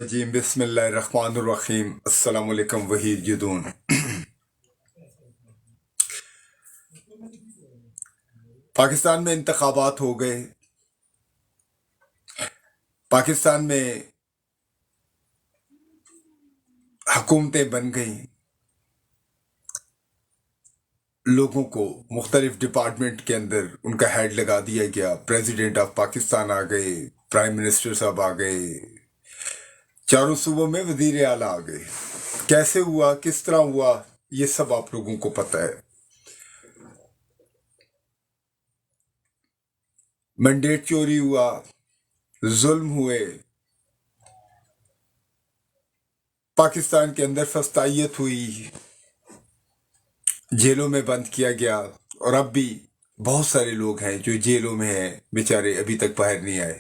جی بسم اللہ الرحمن الرحیم السلام علیکم وحید جدون۔ پاکستان میں انتخابات ہو گئے، پاکستان میں حکومتیں بن گئیں، لوگوں کو مختلف ڈپارٹمنٹ کے اندر ان کا ہیڈ لگا دیا گیا، پریزیڈنٹ آف پاکستان آ گئے، پرائم منسٹر صاحب آ گئے، چاروں صوبوں میں وزیر اعلیٰ آ گئے۔ کیسے ہوا، کس طرح ہوا، یہ سب آپ لوگوں کو پتہ ہے۔ مینڈیٹ چوری ہوا، ظلم ہوئے، پاکستان کے اندر فسطائیت ہوئی، جیلوں میں بند کیا گیا، اور اب بھی بہت سارے لوگ ہیں جو جیلوں میں ہیں، بیچارے ابھی تک باہر نہیں آئے۔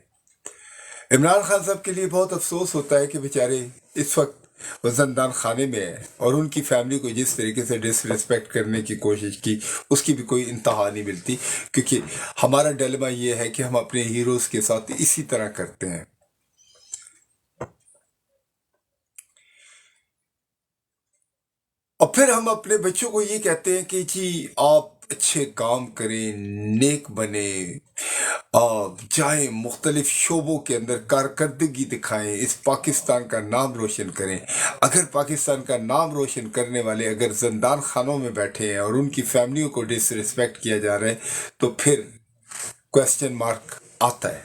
عمران خان صاحب کے لیے بہت افسوس ہوتا ہے کہ بیچارے اس وقت وہ زندان خانے میں ہیں، اور ان کی فیملی کو جس طریقے سے ڈس ریسپیکٹ کرنے کی کوشش کی اس کی بھی کوئی انتہا نہیں ملتی، کیونکہ ہمارا ڈیلما یہ ہے کہ ہم اپنے ہیروز کے ساتھ اسی طرح کرتے ہیں۔ اور پھر ہم اپنے بچوں کو یہ کہتے ہیں کہ جی آپ اچھے کام کریں، نیک بنے، آپ جائیں مختلف شعبوں کے اندر کارکردگی دکھائیں، اس پاکستان کا نام روشن کریں۔ اگر پاکستان کا نام روشن کرنے والے اگر زندان خانوں میں بیٹھے ہیں اور ان کی فیملیوں کو ڈس ریسپیکٹ کیا جا رہا ہے تو پھر کوسچن مارک آتا ہے۔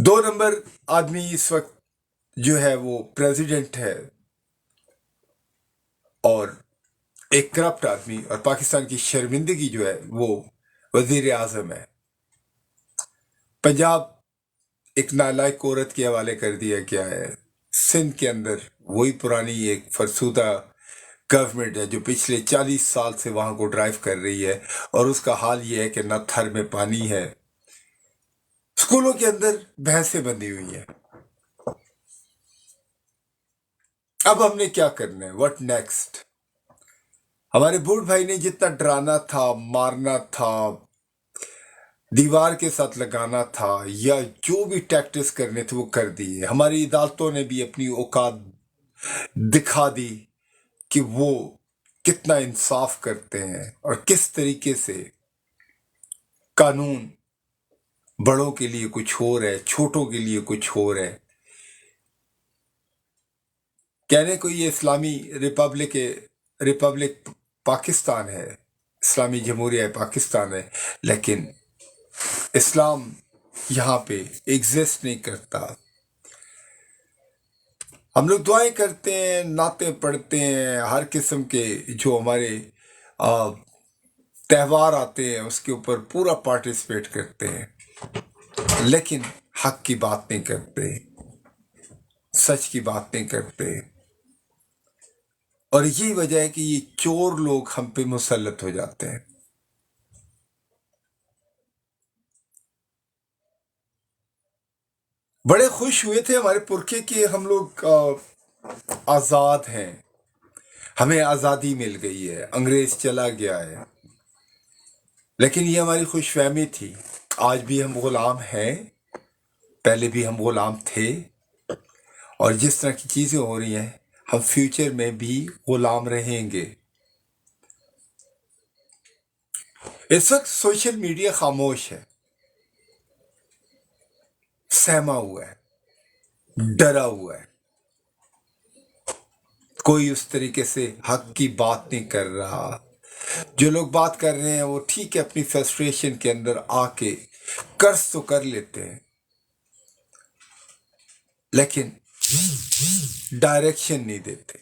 2 نمبر آدمی اس وقت جو ہے وہ پریزیڈنٹ ہے، اور ایک کرپٹ آدمی، اور پاکستان کی شرمندگی جو ہے وہ وزیر اعظم ہے۔ پنجاب ایک نالائق عورت کے حوالے کر دیا گیا ہے۔ سندھ کے اندر وہی پرانی ایک فرسودہ گورنمنٹ ہے جو پچھلے 40 سال سے وہاں کو ڈرائیو کر رہی ہے، اور اس کا حال یہ ہے کہ نہ تھر میں پانی ہے۔ اسکولوں کے اندر بھینسیں بندھی ہوئی ہیں۔ اب ہم نے کیا کرنا ہے؟ What next? ہمارے بوڑھ بھائی نے جتنا ڈرانا تھا، مارنا تھا، دیوار کے ساتھ لگانا تھا، یا جو بھی ٹیکٹس کرنے تھے وہ کر دیے۔ ہماری عدالتوں نے بھی اپنی اوقات دکھا دی کہ وہ کتنا انصاف کرتے ہیں، اور کس طریقے سے قانون بڑوں کے لیے کچھ اور ہے، چھوٹوں کے لیے کچھ اور ہے۔ کہنے کو یہ اسلامی ریپبلک پاکستان ہے، اسلامی جمہوریہ پاکستان ہے، لیکن اسلام یہاں پہ ایگزسٹ نہیں کرتا۔ ہم لوگ دعائیں کرتے ہیں، نعتیں پڑھتے ہیں، ہر قسم کے جو ہمارے تہوار آتے ہیں اس کے اوپر پورا پارٹیسپیٹ کرتے ہیں، لیکن حق کی بات نہیں کرتے، سچ کی بات نہیں کرتے۔ اور یہی وجہ ہے کہ یہ چور لوگ ہم پہ مسلط ہو جاتے ہیں۔ بڑے خوش ہوئے تھے ہمارے پرکھے کہ ہم لوگ آزاد ہیں، ہمیں آزادی مل گئی ہے، انگریز چلا گیا ہے، لیکن یہ ہماری خوش فہمی تھی۔ آج بھی ہم غلام ہیں، پہلے بھی ہم غلام تھے، اور جس طرح کی چیزیں ہو رہی ہیں ہم فیوچر میں بھی غلام رہیں گے۔ اس وقت سوشل میڈیا خاموش ہے، سہما ہوا ہے، ڈرا ہوا ہے، کوئی اس طریقے سے حق کی بات نہیں کر رہا۔ جو لوگ بات کر رہے ہیں وہ ٹھیک ہے، اپنی فرسٹریشن کے اندر آ کے قرض تو کر لیتے ہیں، لیکن ڈائریکشن نہیں دیتے۔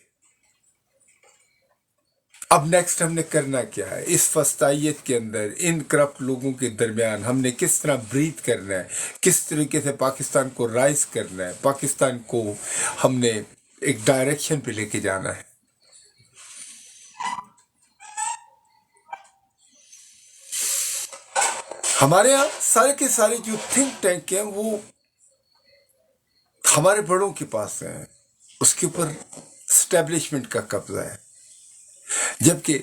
اب نیکسٹ ہم نے کرنا کیا ہے؟ اس فسطائیت کے اندر، ان کرپٹ لوگوں کے درمیان ہم نے کس طرح بریتھ کرنا ہے، کس طریقے سے پاکستان کو رائز کرنا ہے، پاکستان کو ہم نے ایک ڈائریکشن پہ لے کے جانا ہے۔ ہمارے ہاں سارے کے سارے جو تھنک ٹینک ہیں وہ ہمارے بڑوں کے پاس ہیں، اس کے اوپر اسٹیبلشمنٹ کا قبضہ ہے، جبکہ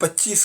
25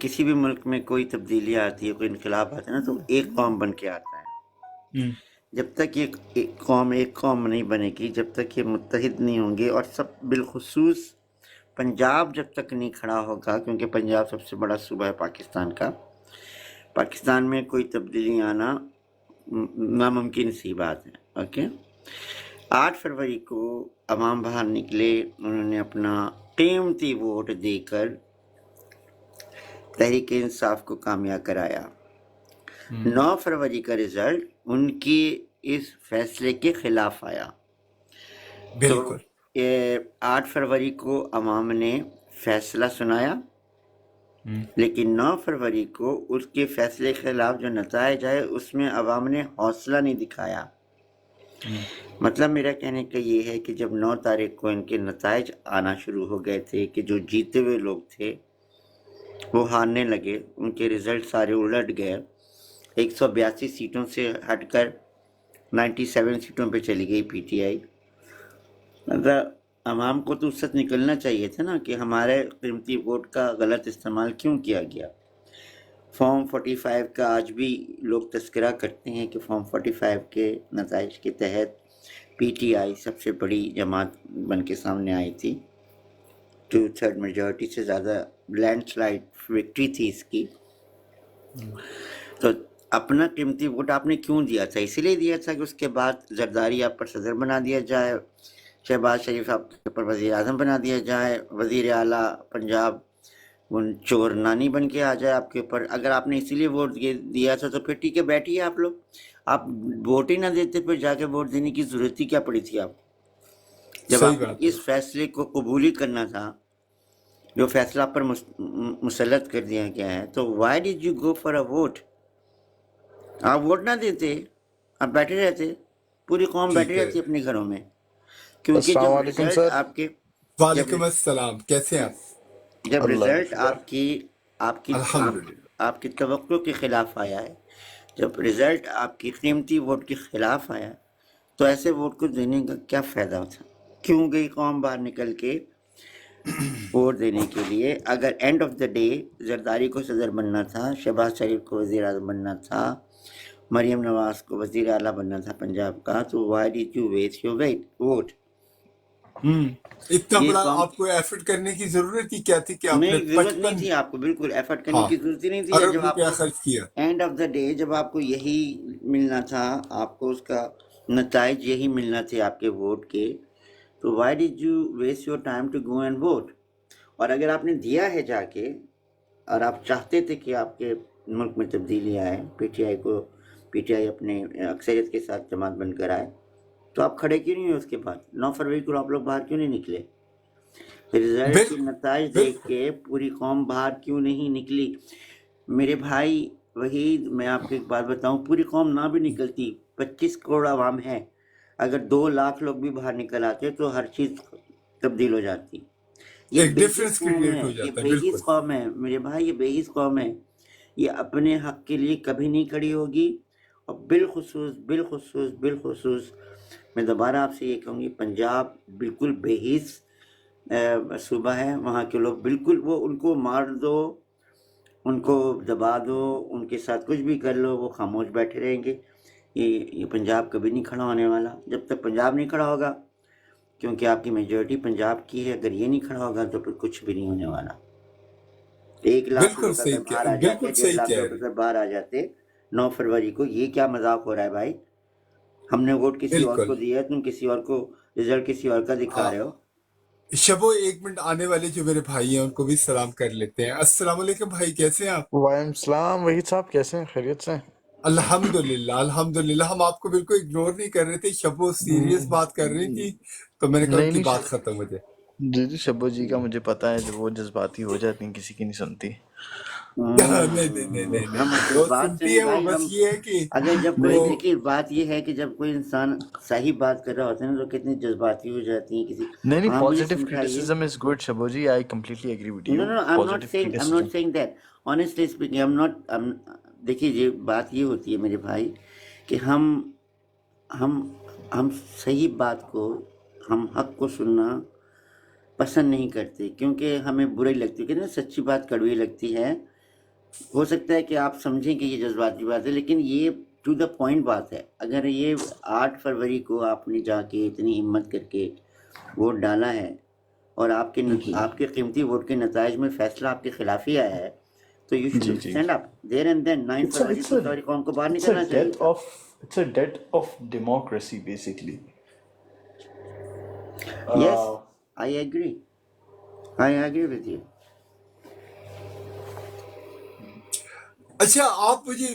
کسی بھی ملک میں کوئی تبدیلی آتی ہے، کوئی انقلاب آتا ہے نا، تو ایک قوم بن کے آتا ہے۔ جب تک یہ ایک قوم نہیں بنے گی، جب تک یہ متحد نہیں ہوں گے، اور سب بالخصوص پنجاب جب تک نہیں کھڑا ہوگا، کیونکہ پنجاب سب سے بڑا صوبہ ہے پاکستان کا، پاکستان میں کوئی تبدیلی آنا ناممکن سی بات ہے۔ اوکے، 8 فروری کو عوام باہر نکلے، انہوں نے اپنا قیمتی ووٹ دے کر تحریک انصاف کو کامیاب کرایا۔ 9 فروری کا رزلٹ ان کی اس فیصلے کے خلاف آیا۔ تو بالکل 8 فروری کو عوام نے فیصلہ سنایا، لیکن 9 فروری کو اس کے فیصلے کے خلاف جو نتائج آئے اس میں عوام نے حوصلہ نہیں دکھایا۔ مطلب میرا کہنے کا یہ ہے کہ جب 9 تاریخ کو ان کے نتائج آنا شروع ہو گئے تھے کہ جو جیتے ہوئے لوگ تھے وہ ہارنے لگے، ان کے رزلٹ سارے الٹ گئے، 182 سیٹوں سے ہٹ کر 97 سیٹوں پہ چلی گئی پی ٹی آئی۔ مطلب عوام کو تو اس سے نکلنا چاہیے تھا نا کہ ہمارے قیمتی ووٹ کا غلط استعمال کیوں کیا گیا۔ فارم 45 کا آج بھی لوگ تذکرہ کرتے ہیں کہ فارم 45 کے نتائج کے تحت پی ٹی آئی سب سے بڑی جماعت بن کے سامنے آئی تھی، 2/3 میجورٹی سے زیادہ لینڈ سلائڈ وکٹری تھی اس کی۔ تو اپنا قیمتی ووٹ آپ نے کیوں دیا تھا؟ اسی لیے دیا تھا کہ اس کے بعد زرداری آپ پر صدر بنا دیا جائے، شہباز شریف آپ کے اوپر وزیر اعظم بنا دیا جائے، وزیر اعلیٰ پنجاب چور نانی بن کے آ جائے آپ کے اوپر۔ اگر آپ نے اسی لیے ووٹ دیا تھا تو پھر ٹھیک ہے، بیٹھیے آپ لوگ، آپ ووٹ ہی نہ دیتے، پھر جا کے ووٹ دینے کی ضرورت ہی کیا پڑی تھی آپ کو؟ جب صحیح آپ نے بات ہے۔ اس فیصلے کو قبول ہی کرنا تھا، جو فیصلہ آپ پر مسلط کر دیا گیا ہے، تو why did you go for a vote? آپ ووٹ نہ دیتے، آپ بیٹھے رہتے، پوری قوم بیٹھی ٹھیک ہے، رہتی اپنے گھروں میں، کیونکہ السلام جب علیکم رزلٹ سر۔ آپ کے جب وعلیکم السلام، کیسے ہیں آپ؟ جب اللہ کا رزلٹ شکر۔ الحمدللہ۔ آپ کی توقع کے خلاف آیا ہے، جب رزلٹ آپ کی قیمتی ووٹ کے خلاف آیا، تو ایسے ووٹ کو دینے کا کیا فائدہ تھا؟ کیوں گئی قوم باہر نکل کے ووٹ دینے کے لیے؟ اگر and of the day Zardari کو صدر بننا تھا، شہباز شریف کو وزیر اعظم بننا تھا، مریم نواز کو وزیر اعلیٰ بننا تھا پنجاب کا، تو why did you waste your vote? اتنا یہ بڑا قوم آپ کو ایفرٹ کرنے کی ضرورت ہی کیا تھی کہ آپ نے نہیں، ضرورت نہیں 55 تھی آپ کو، بالکل ایفرٹ کرنے کی ضرورت ہی نہیں تھی۔ ارب جب آپ روپیہ کو خرچ کیا۔ اینڈ آف دا ڈے جب آپ کو یہی ملنا تھا، آپ کو اس کا نتائج یہی ملنا تھے آپ کے ووٹ کے، تو why did you waste your time to go and vote? اور اگر آپ نے دیا ہے جا کے، اور آپ چاہتے تھے کہ آپ کے ملک میں تبدیلی آئے، پی ٹی آئی اپنے اکثریت کے ساتھ جماعت بن کر آئے، تو آپ کھڑے کیوں نہیں ہوئے اس کے بعد؟ 9 فروری کو آپ لوگ باہر کیوں نہیں نکلے؟ رزلٹ کے بالکل نتائج دیکھ بالکل کے پوری قوم باہر کیوں نہیں نکلی؟ میرے بھائی وحید، میں آپ کو ایک بات بتاؤں، پوری قوم نہ بھی نکلتی، 25 کروڑ عوام ہے، اگر 2 لاکھ لوگ بھی باہر نکل آتے تو ہر چیز تبدیل ہو جاتی۔ یہ ایک بے حس ڈفرنس قوم کریٹ ہے، ہو یہ جاتا ہے، بے بالکل حس قوم ہے میرے بھائی، یہ بے حس قوم ہے، یہ اپنے حق کے لیے کبھی نہیں کھڑی ہوگی۔ اور بالخصوص میں دوبارہ آپ سے یہ کہوں گی، پنجاب بالکل بے حس صوبہ ہے، وہاں کے لوگ بالکل، وہ ان کو مار دو، ان کو دبا دو، ان کے ساتھ کچھ بھی کر لو، وہ خاموش بیٹھے رہیں گے۔ یہ پنجاب کبھی نہیں کھڑا ہونے والا جب تک پنجاب نہیں کھڑا ہوگا، کیونکہ آپ کی میجورٹی پنجاب کی ہے۔ اگر یہ نہیں کھڑا ہوگا تو پھر کچھ بھی نہیں ہونے والا۔ 1 لاکھ بالکل لوگ اگر صحیح باہر آ جاتے، بالکل 1.5 صحیح لاکھ کہہ لوگ رہے اگر باہر آ جاتے 9 فروری کو، یہ کیا مذاق ہو رہا ہے بھائی؟ ہم نے ووٹ کسی اور بالکل کو دیا ہے، تم کسی اور کو رزلٹ کسی اور کا دکھا رہے ہو۔ شبو 1 منٹ، آنے والے جو میرے بھائی ہیں ان کو بھی سلام کر لیتے ہیں۔ السلام علیکم بھائی، کیسے ہیں آپ؟ وعلیکم السلام وحید صاحب، کیسے ہیں؟ خیریت سے؟ الحمدللہ الحمدللہ، ہم آپ کو بالکل اگنور نہیں کر رہے تھے، شبو سیریس بات کر رہی تھی تو میں نے کہا ان نہیں کی نہیں بات ختم ہو جائے۔ جی شبو جی کا مجھے پتا ہے، جب وہ جذباتی ہو جاتی ہیں کسی کی نہیں سنتی۔ نہیں نہیں نہیں نہیں ہم نہیں، وہ جذبات سے سنتی نہیں ہے، وہ بھائی، بس ہم یہ ہے کہ اگر جب کوئی، وہ دیکھیے بات یہ ہے کہ جب کوئی انسان صحیح بات کر رہا ہوتا ہے نا تو کتنی جذباتی ہو جاتی ہیں کسی۔ نہیں ہاں مجھے پازیٹیو سمجھائیے۔ Criticism is good Shibu ji, I completely agree with No, you, no, no, I'm not positive saying, I'm criticism. not saying that. Honestly speaking, I'm not, دیکھیے یہ بات یہ ہوتی ہے میرے بھائی کہ ہم صحیح بات کو، ہم حق کو سننا پسند نہیں کرتے کیونکہ ہمیں بری لگتی ہے، کہتے ہیں سچی بات کڑوی لگتی ہے. ہو سکتا ہے کہ آپ سمجھیں کہ یہ جذباتی بات ہے، لیکن یہ ٹو دا پوائنٹ بات ہے. اگر یہ 8 فروری کو آپ نے جا کے اتنی ہمت کر کے ووٹ ڈالا ہے اور آپ کے قیمتی ووٹ کے نتائج میں فیصلہ آپ کے خلاف ہی آیا ہے، تو یو شوڈ جی جی stand up there and then. 9 فروری کو ساری قوم کو باہر نکلنا چاہیے تھا. It's a death of democracy basically. Yes, I agree with you. اچھا آپ مجھے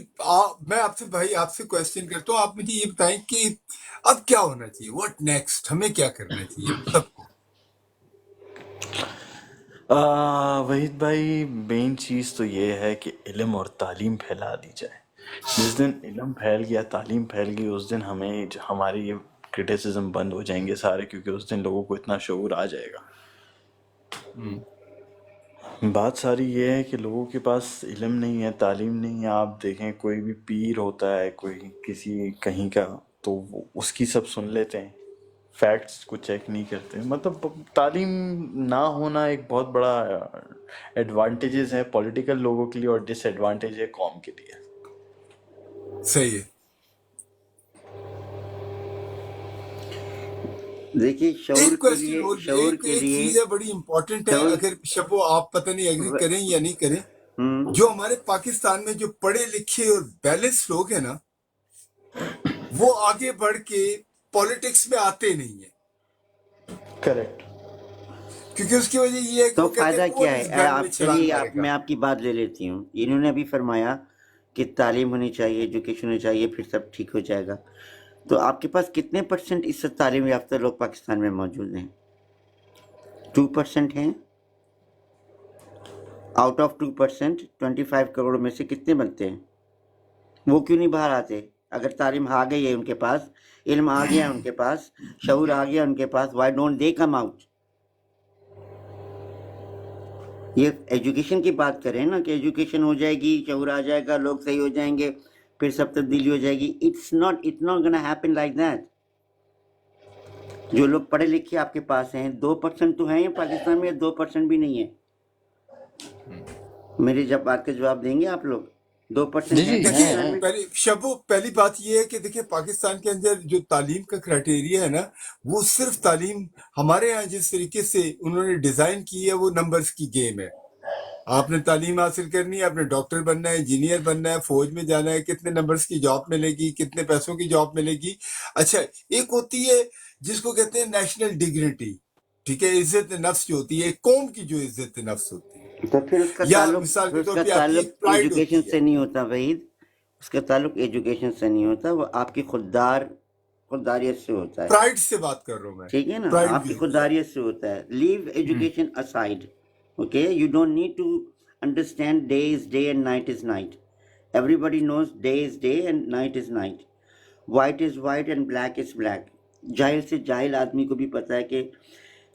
میں آپ سے بھائی آپ سے کوشچن کرتا ہوں، آپ مجھے یہ بتائیں کہ اب کیا ہونا چاہیے، واٹ نیکسٹ، ہمیں کیا کرنا چاہیے سب کو؟ وحید بھائی، مین چیز تو یہ ہے کہ علم اور تعلیم پھیلا دی جائے. جس دن علم پھیل گیا، تعلیم پھیل گئی، اس دن ہمارے یہ کرٹیسزم بند ہو جائیں گے سارے، کیونکہ اس دن لوگوں کو اتنا شعور آ جائے گا. بات ساری یہ ہے کہ لوگوں کے پاس علم نہیں ہے، تعلیم نہیں ہے. آپ دیکھیں کوئی بھی پیر ہوتا ہے، کوئی کسی کہیں کا، تو وہ اس کی سب سن لیتے ہیں، فیکٹس کو چیک نہیں کرتے. مطلب تعلیم نہ ہونا ایک بہت بڑا ایڈوانٹیجز ہے پولیٹیکل لوگوں کے لیے، اور ڈس ایڈوانٹیج ہے قوم کے لیے. صحیح ہے. دیکھیے ایک کوشچن اور بھی، ایک چیز ہے بڑی امپورٹنٹ ہے، شعور اگر شبو آپ پتہ نہیں ایگری کریں یا نہیں کریں، جو ہمارے پاکستان میں جو پڑھے لکھے اور بیلنس لوگ ہیں نا، وہ آگے بڑھ کے پالیٹکس میں آتے نہیں ہیں. کریکٹ. کیونکہ اس کی وجہ یہ ہے کہ تو وہ کہتے فائدہ ہیں کیا کون اس ہے؟ گن میں آپ چھلانگ چلیے مارے گا. میں آپ کی بات لے لیتی ہوں. انہوں نے ابھی فرمایا کہ تعلیم ہونی چاہیے، ایجوکیشن ہونی چاہیے، پھر سب ٹھیک ہو جائے گا. تو آپ کے پاس کتنے % اس وقت تعلیم یافتہ لوگ پاکستان میں موجود ہیں؟ 2% ہیں. آؤٹ آف 2% 25 کروڑ میں سے کتنے بنتے ہیں؟ وہ کیوں نہیں باہر آتے؟ اگر تعلیم آ گئی ہے ان کے پاس، علم آ گیا ان کے پاس، شعور آ گیا ان کے پاس، why don't they come out? یہ ایجوکیشن کی بات کریں نا کہ ایجوکیشن ہو جائے گی، شعور آ جائے گا، لوگ صحیح ہو جائیں گے، پھر سب تبدیلی ہو جائے گی. It's not gonna happen like that. جو لوگ پڑھے لکھے آپ کے پاس ہیں، 2% تو ہیں پاکستان میں، 2% بھی نہیں ہے. میری جب بات کا جواب دیں گے آپ لوگ؟ 2% ہے دیکھیں پاکستان میں. پہلی بات یہ ہے کہ دیکھیں پاکستان کے اندر جو تعلیم کا کرائٹیریا ہے نا، وہ صرف تعلیم ہمارے ہاں جس طریقے سے انہوں نے ڈیزائن کی ہے وہ نمبرز کی گیم ہے. آپ نے تعلیم حاصل کرنی ہے، آپ نے ڈاکٹر بننا ہے، انجینئر بننا ہے، فوج میں جانا ہے، کتنے نمبرز کی جاب ملے گی، کتنے پیسوں کی جاب ملے گی. اچھا ایک ہوتی ہے جس کو کہتے ہیں نیشنل ڈگنیٹی، ٹھیک ہے، عزت نفس جو ہوتی ہے، ایک قوم کی جو عزت نفس ہوتی ہے، تو پھر اس کا یا تعلق مثال کے طور پہ آپ کی ایک پرائڈ ایجوکیشن ہوتی ہے. سے نہیں ہوتا وحید. اس کا تعلق ایجوکیشن سے نہیں ہوتا، وہ آپ کی خودداریت سے ہوتا ہے. پرائڈ سے بات کر رہا ہوں میں، ٹھیک ہے نا، پرائڈ آپ بھی کی ہوتا ہے. خودداریت سے ہوتا ہے. Leave education aside. Okay, you don't need to understand day is day and night is night. Everybody knows day is day and night is night. White is white and black is black. جاہل سے جاہل آدمی کو بھی پتہ ہے کہ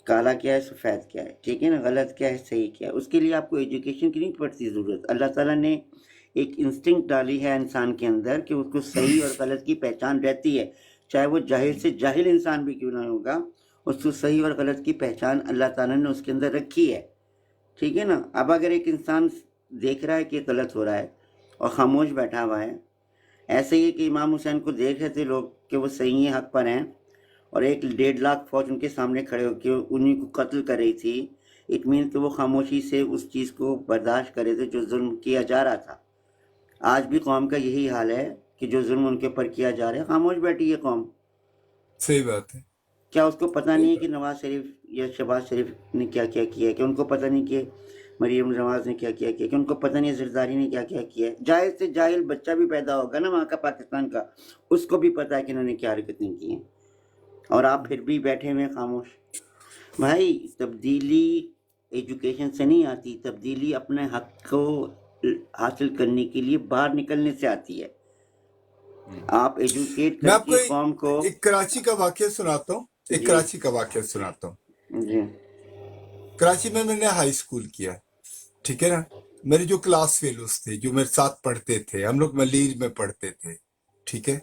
کالا کیا ہے، سفید کیا ہے. ٹھیک ہے نا، غلط کیا ہے، صحیح کیا ہے. اس کے لیے آپ کو ایجوکیشن کی نہیں پڑتی ضرورت. اللہ تعالیٰ نے ایک انسٹنکٹ ڈالی ہے انسان کے اندر کہ اس کو صحیح اور غلط کی پہچان رہتی ہے. چاہے وہ جاہل سے جاہل انسان بھی کیوں نہ ہوگا، اس کو صحیح اور غلط کی پہچان اللہ تعالیٰ نے اس کے اندر رکھی ہے. ٹھیک ہے نا. اب اگر ایک انسان دیکھ رہا ہے کہ غلط ہو رہا ہے اور خاموش بیٹھا ہوا ہے، ایسے ہی کہ امام حسین کو دیکھ رہے تھے لوگ کہ وہ صحیح حق پر ہیں، اور 1.5 لاکھ فوج ان کے سامنے کھڑے ہو کے انہیں کو قتل کر رہی تھی. اٹ مین کہ وہ خاموشی سے اس چیز کو برداشت کرے تھے جو ظلم کیا جا رہا تھا. آج بھی قوم کا یہی حال ہے کہ جو ظلم ان کے اوپر کیا جا رہا ہے، خاموش بیٹھی ہے قوم. صحیح بات ہے. کیا اس کو پتہ نہیں ہے کہ نواز شریف یا شہباز شریف نے کیا کیا کیا ہے؟ کہ ان کو پتہ نہیں کہ مریم نواز نے کیا کیا کیا؟ کہ ان کو پتہ نہیں زرداری نے کیا کیا کیا ہے؟ جاہل سے جاہل بچہ بھی پیدا ہوگا نا وہاں کا، پاکستان کا، اس کو بھی پتہ ہے کہ انہوں نے کیا حرکتیں کی ہیں، اور آپ پھر بھی بیٹھے ہوئے خاموش. بھائی تبدیلی ایجوکیشن سے نہیں آتی، تبدیلی اپنے حق کو حاصل کرنے کے لیے باہر نکلنے سے آتی ہے. آپ ایجوکیٹ میں کر آپ کو کے قوم کو. ایک کراچی کا واقعہ سناتا ہوں، ایک کراچی کا واقعہ سناتا ہوں. جی کراچی میں نے ہائی اسکول کیا، ٹھیک ہے نا. میرے جو کلاس فیلوز تھے جو میرے ساتھ پڑھتے تھے، ہم لوگ ملیر میں پڑھتے تھے، ٹھیک ہے.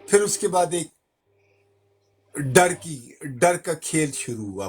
پھر اس کے بعد ایک ڈر کا کھیل شروع ہوا.